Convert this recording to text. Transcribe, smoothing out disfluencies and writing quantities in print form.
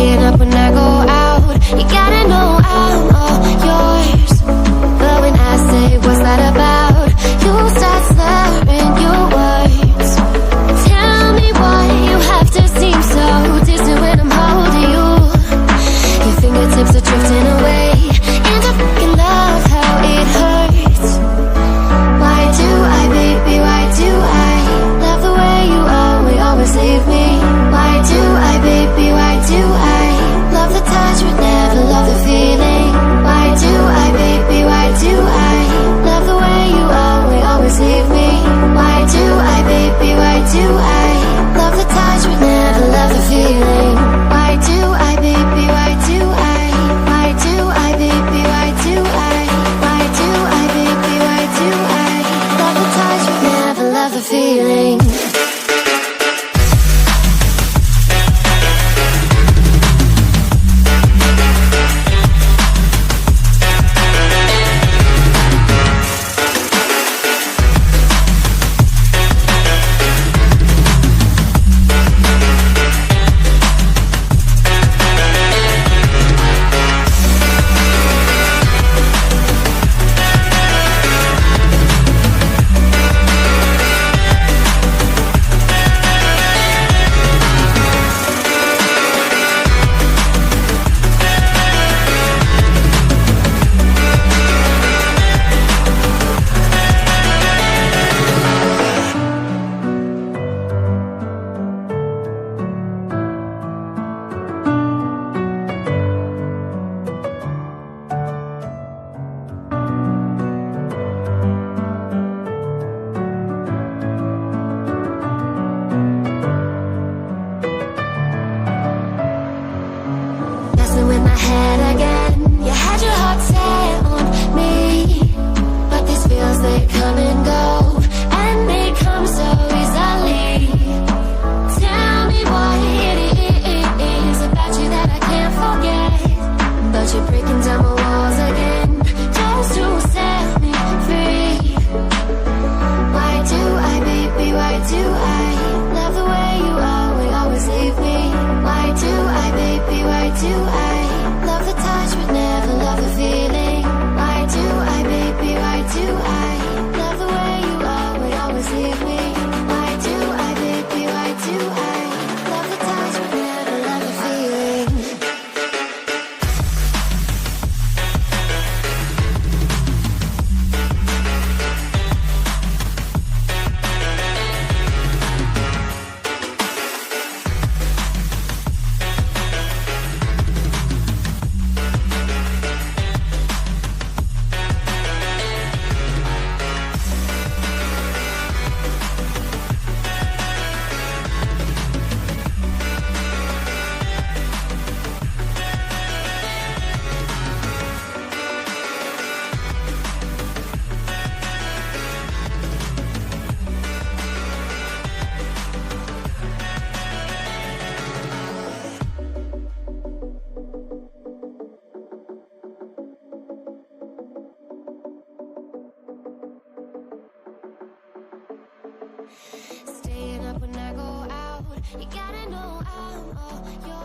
Staying up when I go out. You gotta know I'm all yours. But when I say what's that about, you start slurring your words. Tell me why you have to seem so distant when I'm holding you. Your fingertips are drifting away, and I fucking love how it hurts. Why do I, baby, why do I love the way you always leave me? Why do I, baby, why do I love the touch but never love the feeling? Why do I, baby, why do I love the way you always leave me? Why do I, baby, why do I love the touch but never love the feeling? Why do I, baby, why do I? Why do I, baby, why do I? Why do I, baby, why do I love the touch but never love the feeling? Messing with my head again. You had your heart set on me, but these feels, they come and go, and they come so easily. Tell me what it is about you that I can't forget, but you're breaking down my walls again just to set me free. Why do I, baby, why do I love the way you always leave me? Why do I, baby, why do I love the touch but never love the feeling? Why do I, baby, why do I love the way you always leave me? Why do I, baby, why do I love the touch but never love the feeling? Staying up when I go out. You gotta know I'm all yours.